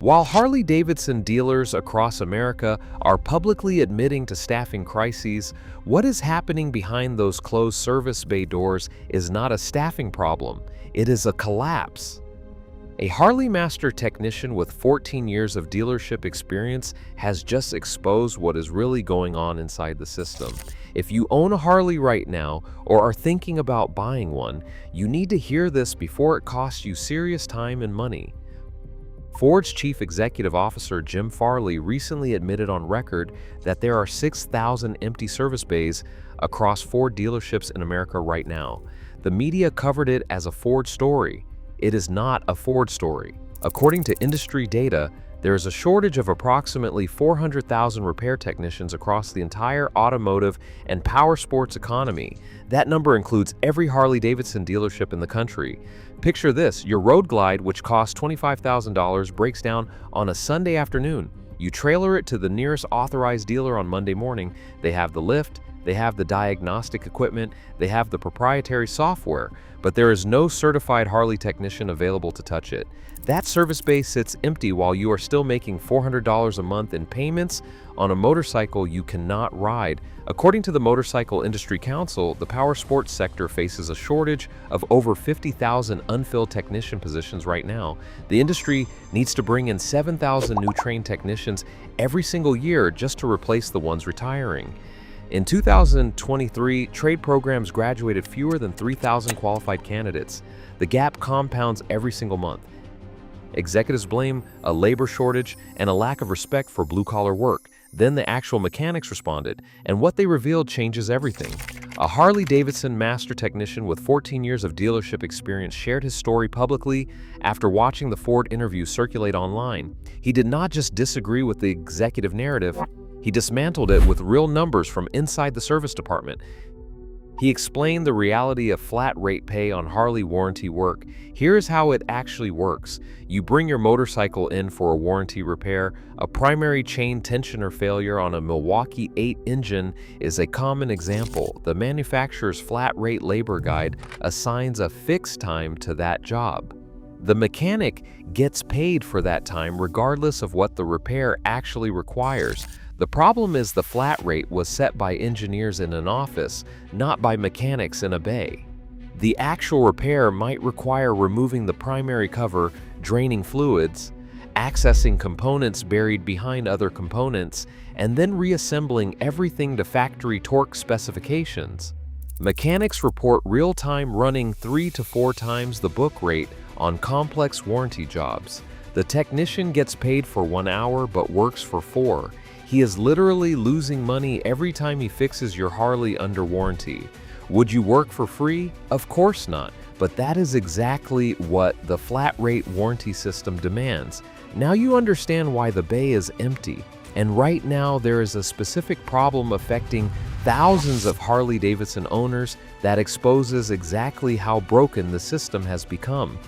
While Harley Davidson dealers across America are publicly admitting to staffing crises, what is happening behind those closed service bay doors is not a staffing problem, it is a collapse. A Harley Master technician with 14 years of dealership experience has just exposed what is really going on inside the system. If you own a Harley right now or are thinking about buying one, you need to hear this before it costs you serious time and money. Ford's Chief Executive Officer Jim Farley recently admitted on record that there are 6,000 empty service bays across Ford dealerships in America right now. The media covered it as a Ford story. It is not a Ford story. According to industry data, there is a shortage of approximately 400,000 repair technicians across the entire automotive and power sports economy. That number includes every Harley Davidson dealership in the country. Picture this, your Road Glide, which costs $25,000, breaks down on a Sunday afternoon. You trailer it to the nearest authorized dealer on Monday morning. They have the lift, they have the diagnostic equipment, they have the proprietary software, but there is no certified Harley technician available to touch it. That service bay sits empty while you are still making $400 a month in payments on a motorcycle you cannot ride. According to the Motorcycle Industry Council, the power sports sector faces a shortage of over 50,000 unfilled technician positions right now. The industry needs to bring in 7,000 new trained technicians every single year just to replace the ones retiring. In 2023, trade programs graduated fewer than 3,000 qualified candidates. The gap compounds every single month. Executives blame a labor shortage and a lack of respect for blue-collar work. Then the actual mechanics responded, and what they revealed changes everything. A Harley Davidson master technician with 14 years of dealership experience shared his story publicly after watching the Ford interview circulate online. He did not just disagree with the executive narrative, he dismantled it with real numbers from inside the service department. He explained the reality of flat rate pay on Harley warranty work. Here's how it actually works. You bring your motorcycle in for a warranty repair. A primary chain tensioner failure on a Milwaukee 8 engine is a common example. The manufacturer's flat rate labor guide assigns a fixed time to that job. The mechanic gets paid for that time regardless of what the repair actually requires. The problem is the flat rate was set by engineers in an office, not by mechanics in a bay. The actual repair might require removing the primary cover, draining fluids, accessing components buried behind other components, and then reassembling everything to factory torque specifications. Mechanics report real-time running 3 to 4 times the book rate on complex warranty jobs. The technician gets paid for 1 hour but works for 4. He is literally losing money every time he fixes your Harley under warranty. Would you work for free? Of course not, but that is exactly what the flat rate warranty system demands. Now you understand why the bay is empty, and right now there is a specific problem affecting thousands of Harley Davidson owners that exposes exactly how broken the system has become.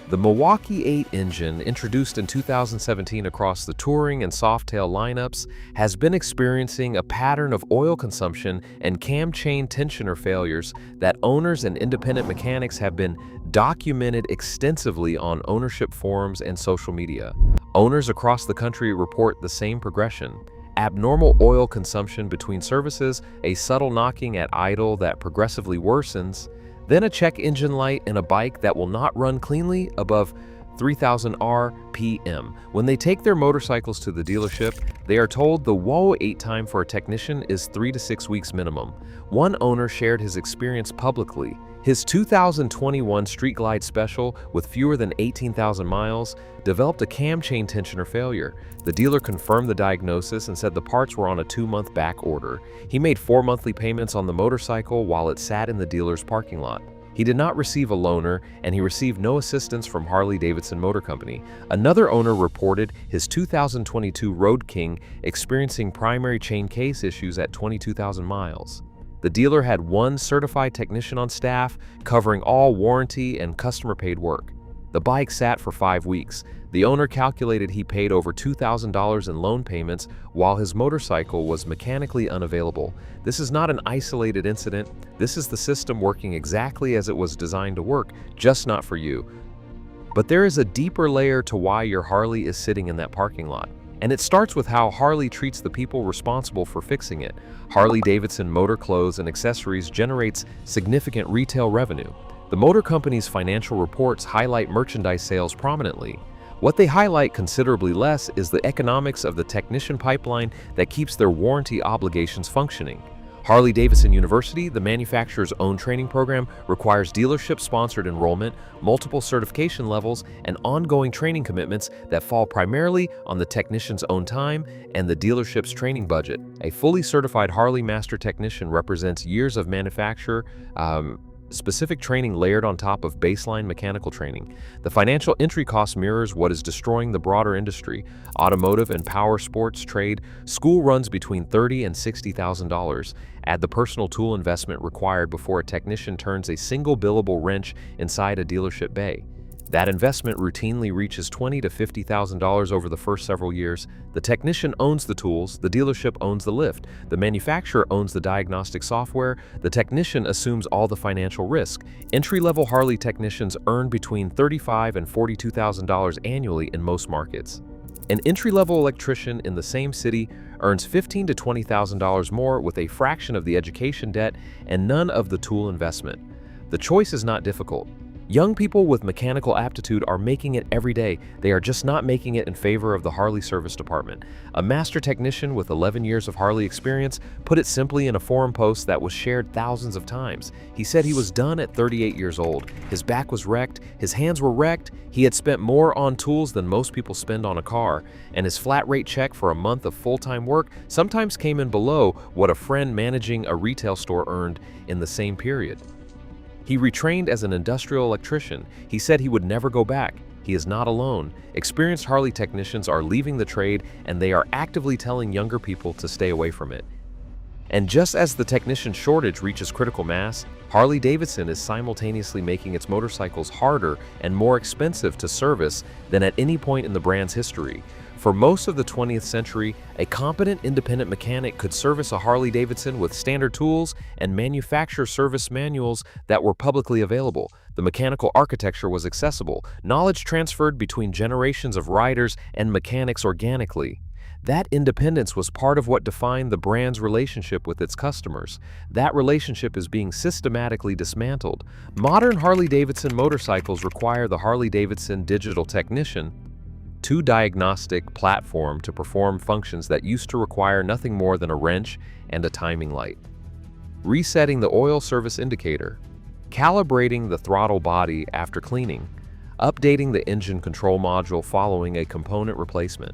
The Milwaukee 8 engine, introduced in 2017 across the touring and softail lineups, has been experiencing a pattern of oil consumption and cam chain tensioner failures that owners and independent mechanics have been documented extensively on ownership forums and social media. Owners across the country report the same progression. Abnormal oil consumption between services, a subtle knocking at idle that progressively worsens, then a check engine light and a bike that will not run cleanly above 3,000 RPM. When they take their motorcycles to the dealership, they are told the wait time for a technician is 3 to 6 weeks minimum. One owner shared his experience publicly. His 2021 Street Glide Special, with fewer than 18,000 miles, developed a cam chain tensioner failure. The dealer confirmed the diagnosis and said the parts were on a 2-month back order. He made 4 monthly payments on the motorcycle while it sat in the dealer's parking lot. He did not receive a loaner, and he received no assistance from Harley Davidson Motor Company. Another owner reported his 2022 Road King experiencing primary chain case issues at 22,000 miles. The dealer had 1 certified technician on staff, covering all warranty and customer-paid work. The bike sat for 5 weeks. The owner calculated he paid over $2,000 in loan payments while his motorcycle was mechanically unavailable. This is not an isolated incident. This is the system working exactly as it was designed to work, just not for you. But there is a deeper layer to why your Harley is sitting in that parking lot. And it starts with how Harley treats the people responsible for fixing it. Harley Davidson Motor Clothes and Accessories generates significant retail revenue. The motor company's financial reports highlight merchandise sales prominently. What they highlight considerably less is the economics of the technician pipeline that keeps their warranty obligations functioning. Harley Davidson University, the manufacturer's own training program, requires dealership-sponsored enrollment, multiple certification levels, and ongoing training commitments that fall primarily on the technician's own time and the dealership's training budget. A fully certified Harley Master Technician represents years of manufacturer specific training layered on top of baseline mechanical training. The financial entry cost mirrors what is destroying the broader industry. Automotive and power sports trade, school runs between $30,000 and $60,000. Add the personal tool investment required before a technician turns a single billable wrench inside a dealership bay. That investment routinely reaches $20,000 to $50,000 over the first several years. The technician owns the tools, the dealership owns the lift, the manufacturer owns the diagnostic software, the technician assumes all the financial risk. Entry-level Harley technicians earn between $35,000 and $42,000 annually in most markets. An entry-level electrician in the same city earns $15,000 to $20,000 more with a fraction of the education debt and none of the tool investment. The choice is not difficult. Young people with mechanical aptitude are making it every day. They are just not making it in favor of the Harley service department. A master technician with 11 years of Harley experience put it simply in a forum post that was shared thousands of times. He said he was done at 38 years old. His back was wrecked, his hands were wrecked, he had spent more on tools than most people spend on a car, and his flat rate check for a month of full-time work sometimes came in below what a friend managing a retail store earned in the same period. He retrained as an industrial electrician. He said he would never go back. He is not alone. Experienced Harley technicians are leaving the trade, and they are actively telling younger people to stay away from it. And just as the technician shortage reaches critical mass, Harley Davidson is simultaneously making its motorcycles harder and more expensive to service than at any point in the brand's history. For most of the 20th century, a competent independent mechanic could service a Harley Davidson with standard tools and manufacturer service manuals that were publicly available. The mechanical architecture was accessible, knowledge transferred between generations of riders and mechanics organically. That independence was part of what defined the brand's relationship with its customers. That relationship is being systematically dismantled. Modern Harley Davidson motorcycles require the Harley Davidson Digital Technician diagnostic platform to perform functions that used to require nothing more than a wrench and a timing light. Resetting the oil service indicator, calibrating the throttle body after cleaning, updating the engine control module following a component replacement,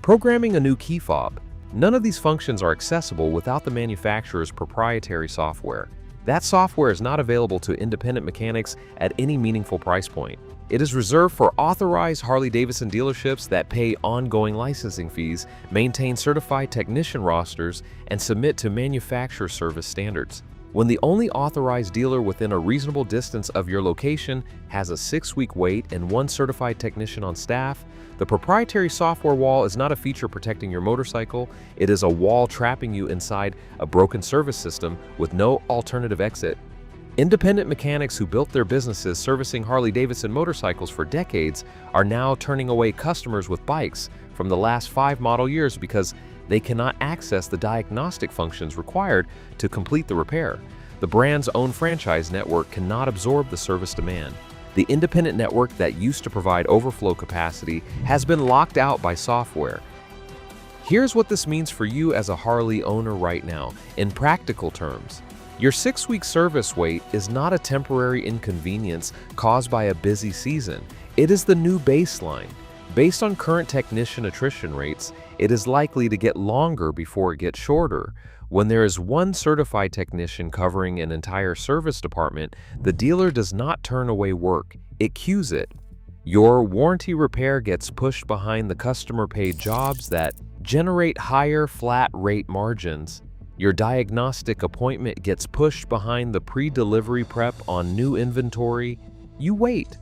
programming a new key fob. None of these functions are accessible without the manufacturer's proprietary software. That software is not available to independent mechanics at any meaningful price point. It is reserved for authorized Harley-Davidson dealerships that pay ongoing licensing fees, maintain certified technician rosters, and submit to manufacturer service standards. When the only authorized dealer within a reasonable distance of your location has a 6-week wait and one certified technician on staff, the proprietary software wall is not a feature protecting your motorcycle, it is a wall trapping you inside a broken service system with no alternative exit. Independent mechanics who built their businesses servicing Harley-Davidson motorcycles for decades are now turning away customers with bikes from the last 5 model years because they cannot access the diagnostic functions required to complete the repair. The brand's own franchise network cannot absorb the service demand. The independent network that used to provide overflow capacity has been locked out by software. Here's what this means for you as a Harley owner right now, in practical terms. Your 6-week service wait is not a temporary inconvenience caused by a busy season. It is the new baseline. Based on current technician attrition rates, it is likely to get longer before it gets shorter. When there is one certified technician covering an entire service department, the dealer does not turn away work, it queues it. Your warranty repair gets pushed behind the customer-paid jobs that generate higher flat rate margins. Your diagnostic appointment gets pushed behind the pre-delivery prep on new inventory. You wait.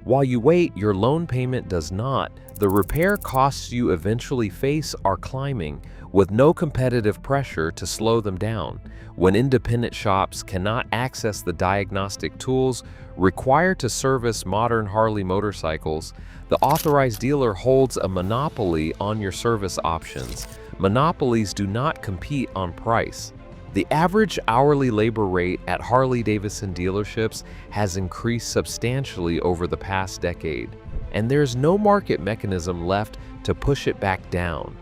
While you wait, your loan payment does not. The repair costs you eventually face are climbing, with no competitive pressure to slow them down. When independent shops cannot access the diagnostic tools required to service modern Harley motorcycles, the authorized dealer holds a monopoly on your service options. Monopolies do not compete on price. The average hourly labor rate at Harley Davidson dealerships has increased substantially over the past decade, and there's no market mechanism left to push it back down.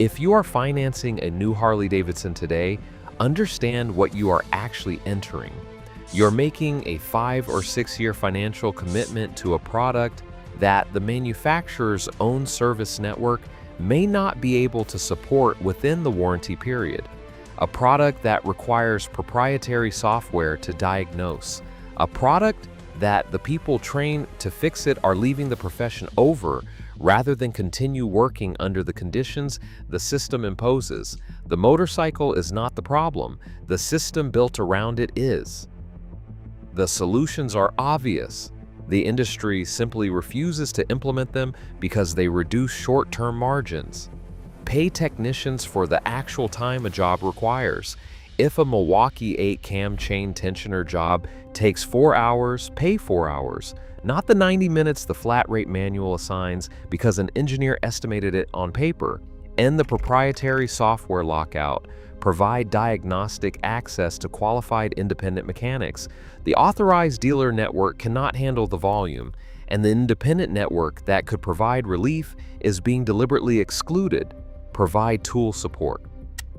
If you are financing a new Harley Davidson today, understand what you are actually entering. You're making a 5 or 6 year financial commitment to a product that the manufacturer's own service network may not be able to support within the warranty period. A product that requires proprietary software to diagnose. A product that the people trained to fix it are leaving the profession over rather than continue working under the conditions the system imposes. The motorcycle is not the problem. The system built around it is. The solutions are obvious. The industry simply refuses to implement them because they reduce short-term margins. Pay technicians for the actual time a job requires. If a Milwaukee 8 cam chain tensioner job takes 4 hours, pay 4 hours, not the 90 minutes the flat rate manual assigns because an engineer estimated it on paper. End the proprietary software lockout. Provide diagnostic access to qualified independent mechanics. The authorized dealer network cannot handle the volume, and the independent network that could provide relief is being deliberately excluded. Provide tool support.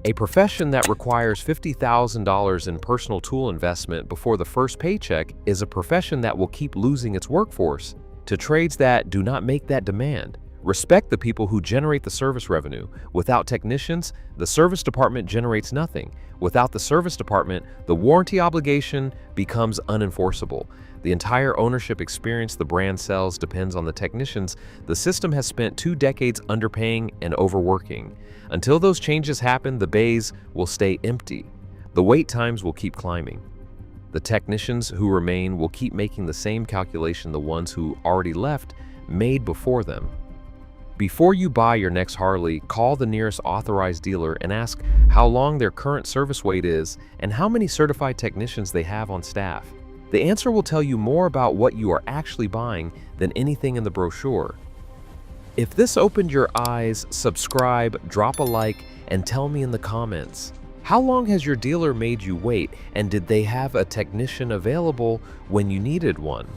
A profession that requires $50,000 in personal tool investment before the first paycheck is a profession that will keep losing its workforce to trades that do not make that demand. Respect the people who generate the service revenue. Without technicians, the service department generates nothing. Without the service department, the warranty obligation becomes unenforceable. The entire ownership experience the brand sells depends on the technicians. The system has spent 2 decades underpaying and overworking. Until those changes happen, the bays will stay empty. The wait times will keep climbing. The technicians who remain will keep making the same calculation the ones who already left made before them. Before you buy your next Harley, call the nearest authorized dealer and ask how long their current service wait is and how many certified technicians they have on staff. The answer will tell you more about what you are actually buying than anything in the brochure. If this opened your eyes, subscribe, drop a like, and tell me in the comments. How long has your dealer made you wait, and did they have a technician available when you needed one?